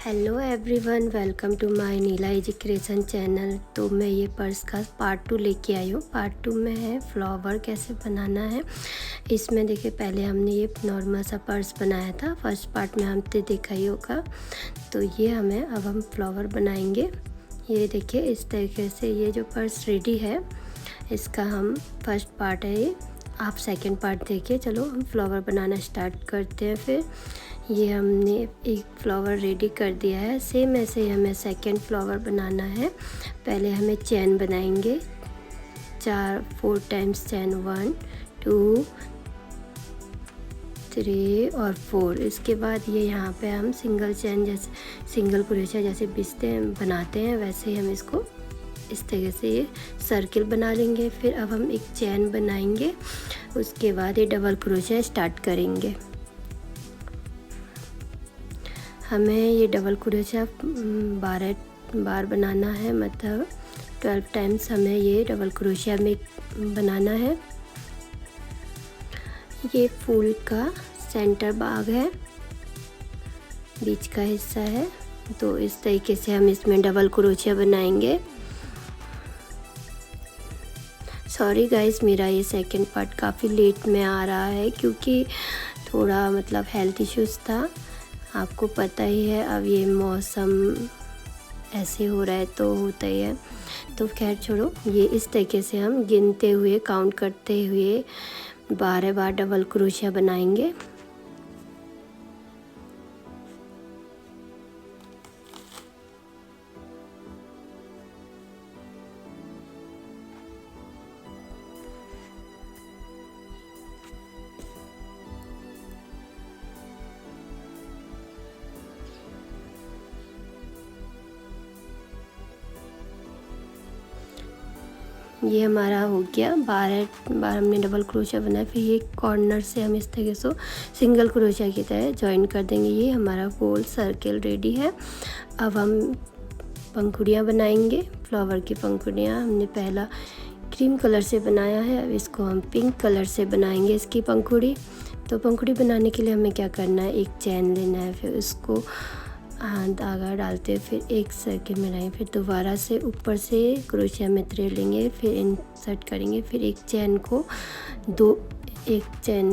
Hello everyone, welcome to my Neela education channel. तो मैं ये पर्स का पार्ट 2 लेके आई हूँ। पार्ट 2 में है फ्लावर कैसे बनाना है। इसमें देखिए, पहले हमने ये नॉर्मल सा पर्स बनाया था, फर्स्ट पार्ट में हमने देखा ही होगा। तो ये अब हम फ्लावर बनाएंगे। ये देखिए, इस तरीके से ये जो पर्स रेडी है, इसका हम फर्स्ट पार्ट है ये। आप सेकंड पार्ट देखिए। चलो हम फ्लावर बनाना स्टार्ट करते हैं। फिर ये हमने एक फ्लावर रेडी कर दिया है। सेम ऐसे ही हमें सेकंड फ्लावर बनाना है। पहले हमें चैन बनाएंगे, 4 टाइम्स चैन, 1 2 3 और 4। इसके बाद ये यहाँ पे हम सिंगल चैन, जैसे सिंगल क्रोशा जैसे बनाते हैं, वैसे ही हम इसको इस तरह से ये सर्किल बना लेंगे। फिर अब हम एक चैन बनाएंगे, उसके बाद ये डबल क्रोशा स्टार्ट करेंगे। हमें ये डबल क्रोशा 12 बार बनाना है, मतलब 12 टाइम्स हमें ये डबल क्रोशा में बनाना है। ये फूल का सेंटर भाग है, बीच का हिस्सा है। तो इस तरीके से हम इसमें डबल क्रोशा बनाएंगे। सॉरी गाइस, मेरा ये सेकंड पार्ट काफ़ी लेट में आ रहा है, क्योंकि थोड़ा मतलब हेल्थ इश्यूज़ था। आपको पता ही है, अब ये मौसम ऐसे हो रहा है तो होता ही है। तो खैर छोड़ो, ये इस तरीके से हम गिनते हुए, काउंट करते हुए 12 बार डबल क्रोशिया बनाएंगे। ये हमारा हो गया, 12 बार हमने डबल क्रोशिया बनाया। फिर ये कॉर्नर से हम इस तरीके से सिंगल क्रोशिया की तरह जॉइन कर देंगे। ये हमारा गोल सर्किल रेडी है। अब हम पंखुड़ियाँ बनाएंगे। फ्लावर की पंखुड़ियाँ हमने पहला क्रीम कलर से बनाया है, अब इसको हम पिंक कलर से बनाएंगे इसकी पंखुड़ी। तो पंखुड़ी बनाने के लिए हमें क्या करना है, एक चैन लेना है, फिर उसको धागा डालते हुए फिर एक सर्किल में लगाएंगे, फिर दोबारा से ऊपर से क्रोशिया में थ्रेड लेंगे, फिर इंसर्ट करेंगे, फिर एक चैन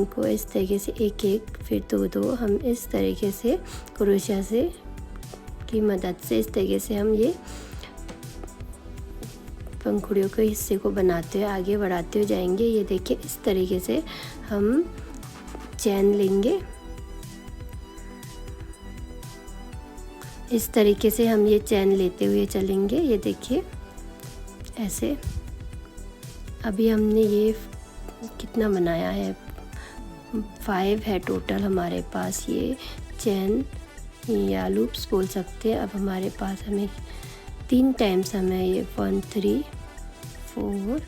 को इस तरीके से एक फिर दो हम इस तरीके से क्रोशिया से की मदद से इस तरीके से हम ये पंखुड़ियों के हिस्से को बनाते हुए आगे बढ़ाते हुए जाएंगे। ये देखिए, इस तरीके से हम चैन लेंगे। इस तरीके से हम ये चैन लेते हुए चलेंगे। ये देखिए ऐसे। अभी हमने ये कितना बनाया है, 5 है टोटल हमारे पास ये चैन या लूप्स बोल सकते हैं। अब हमारे पास हमें 3 टाइम्स हमें ये 1 3 4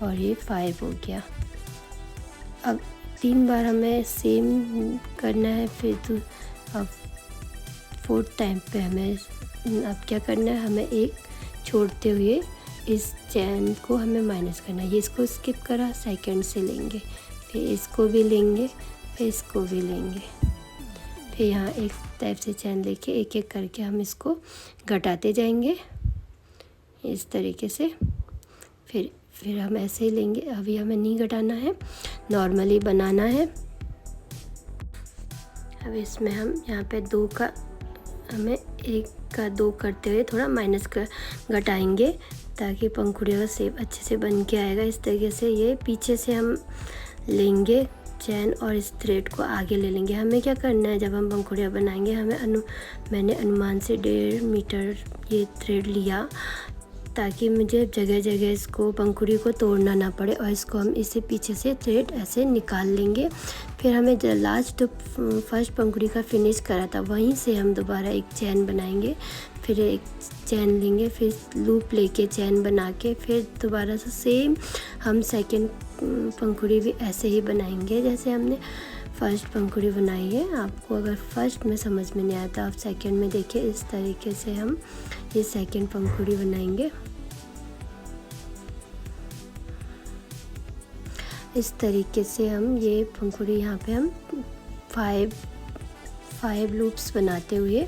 और ये 5 हो गया। अब 3 बार हमें सेम करना है। फिर तो अब 4th टाइम पे हमें अब क्या करना है, हमें एक छोड़ते हुए इस चैन को हमें माइनस करना है। ये इसको स्किप करा, सेकंड से लेंगे, फिर इसको भी लेंगे, फिर इसको भी लेंगे, फिर यहाँ एक टाइप से चैन लेके एक एक करके हम इसको घटाते जाएंगे इस तरीके से। फिर हम ऐसे ही लेंगे। अभी हमें नहीं घटाना है, नॉर्मली बनाना है। अब इसमें हम यहाँ पे 2 का, हमें 1 का 2 करते हुए थोड़ा माइनस कर घटाएंगे, ताकि पंखुड़ियों का शेप अच्छे से बन के आएगा। इस तरीके से ये पीछे से हम लेंगे चैन और इस थ्रेड को आगे ले लेंगे। हमें क्या करना है, जब हम पंखुड़ियाँ बनाएंगे, मैंने अनुमान से 1.5 मीटर ये थ्रेड लिया, ताकि मुझे जगह जगह इसको पंखुड़ी को तोड़ना ना पड़े। और इसको हम इसे पीछे से थ्रेड ऐसे निकाल लेंगे। फिर हमें जो लास्ट फर्स्ट पंखुड़ी का फिनिश करा था, वहीं से हम दोबारा एक चैन बनाएंगे, फिर एक चैन लेंगे, फिर लूप लेके चैन बना के फिर दोबारा से सेम हम सेकंड पंखुड़ी भी ऐसे ही बनाएंगे जैसे हमने फर्स्ट पंखुड़ी बनाई है। आपको अगर फर्स्ट में समझ में नहीं आया तो आप सेकंड में देखिए। इस तरीके से हम ये सेकंड पंखुड़ी बनाएंगे। इस तरीके से हम ये पंखुड़ी यहाँ पे हम 5 लूप्स बनाते हुए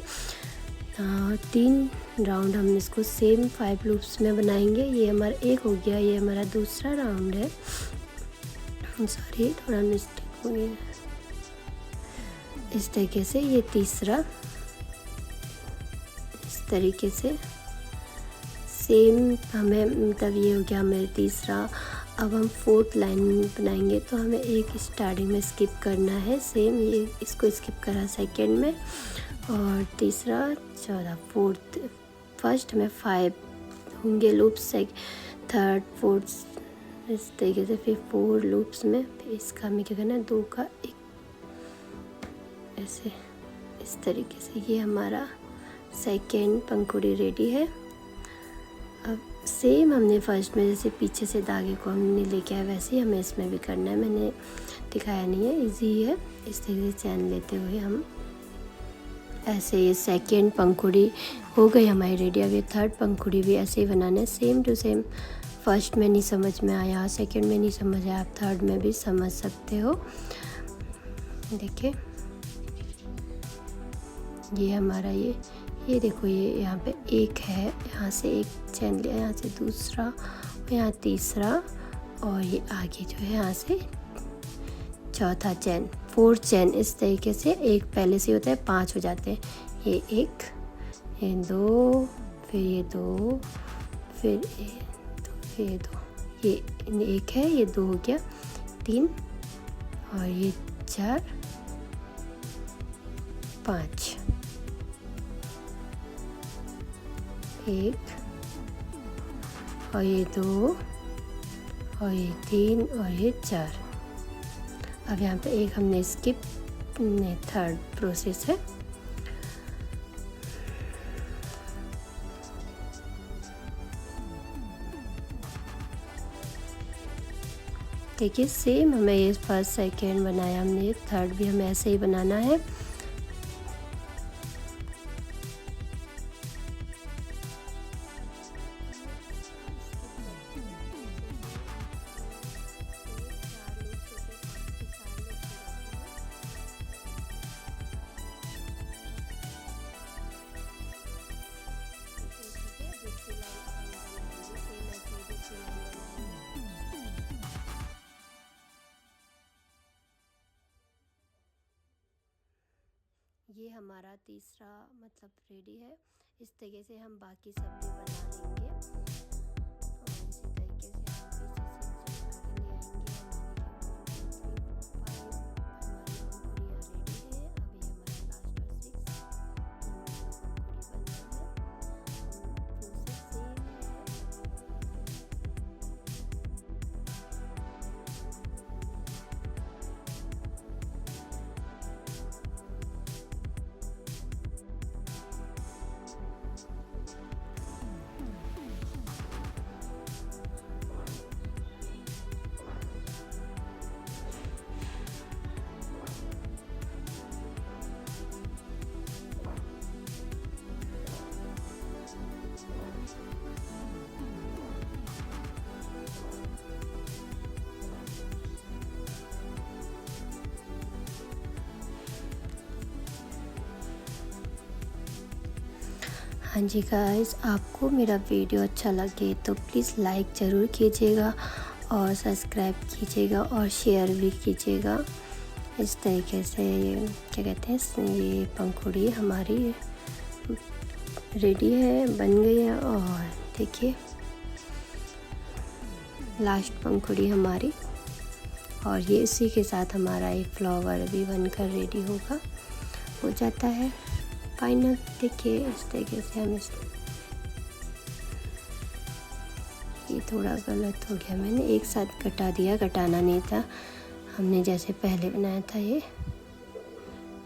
3 राउंड हम इसको सेम 5 लूप्स में बनाएंगे। ये हमारा एक हो गया, ये हमारा दूसरा राउंड है। सॉरी, थोड़ा मिस्टेक हो गया। इस तरीके से ये तीसरा, इस तरीके से सेम हमें, मतलब ये हो गया हमें तीसरा। अब हम 4th लाइन बनाएंगे तो हमें एक स्टार्टिंग में स्किप करना है, सेम ये इसको स्किप करा सेकंड में, और तीसरा, चौथा, 4th, फर्स्ट में 5 होंगे लूप्स, 3rd, 4th, इस तरीके से फिर 4 लूप्स में। फिर इसका हमें क्या करना है, 2 का 1, ऐसे इस तरीके से। ये हमारा सेकेंड पंखुड़ी रेडी है। अब सेम हमने फर्स्ट में जैसे पीछे से धागे को हमने लेके आया, वैसे ही हमें इसमें भी करना है। मैंने दिखाया नहीं है, इजी है। इस तरीके से चैन लेते हुए हम ऐसे, ये सेकेंड पंखुड़ी हो गई हमारी रेडी। अब ये 3rd पंखुड़ी भी ऐसे ही बनाना है, सेम टू सेम। फर्स्ट में नहीं समझ में आया, सेकेंड में नहीं समझ आया, आप 3rd में भी समझ सकते हो। देखिए ये हमारा ये देखो, ये यहाँ पे एक है, यहाँ से एक चैन लिया, यहाँ से दूसरा, यहाँ तीसरा, और ये आगे जो है यहाँ से चौथा चैन, 4th चैन। इस तरीके से एक पहले से होता है, 5 हो जाते हैं। ये 1, ये 2, फिर ये 2, फिर ये 2, फिर ये 2, ये 1 है, ये 2 हो गया, 3, और ये 4, 5, 1, और ये 2, और ये 3, और ये 4। अब यहाँ पे एक हमने स्किप, नहीं, 3rd प्रोसेस है। देखिए सेम हमें ये फर्स्ट सेकेंड बनाया हमने, 3rd भी हमें ऐसे ही बनाना है। ये हमारा तीसरा मतलब रेडी है। इस तरीके से हम बाकी सब भी बना लेंगे, और इसी तरीके से हम पीछे से आगे ले आएंगे। हाँ जी गाइस, आपको मेरा वीडियो अच्छा लगे तो प्लीज़ लाइक ज़रूर कीजिएगा, और सब्सक्राइब कीजिएगा, और शेयर भी कीजिएगा। इस तरीके से ये क्या कहते हैं, ये पंखुड़ी हमारी रेडी है, बन गई है। और देखिए लास्ट पंखुड़ी हमारी, और ये इसी के साथ हमारा एक फ्लावर भी बनकर रेडी हो जाता है फाइनल। देखिए इस तरीके से हम ये थोड़ा गलत हो गया, मैंने एक साथ कटा दिया, कटाना नहीं था, हमने जैसे पहले बनाया था। ये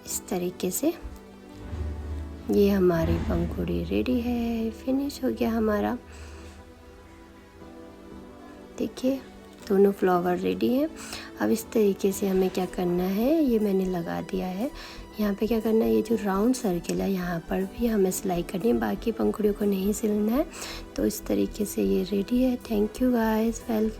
इस तरीके से ये हमारी पंखुड़ी रेडी है, फिनिश हो गया हमारा। देखिए दोनों फ्लावर रेडी हैं। अब इस तरीके से हमें क्या करना है, ये मैंने लगा दिया है। यहाँ पे क्या करना है, ये जो राउंड सर्किल है यहाँ पर भी हमें सिलाई करनी है, बाकी पंखुड़ियों को नहीं सिलना है। तो इस तरीके से ये रेडी है। Thank you guys, well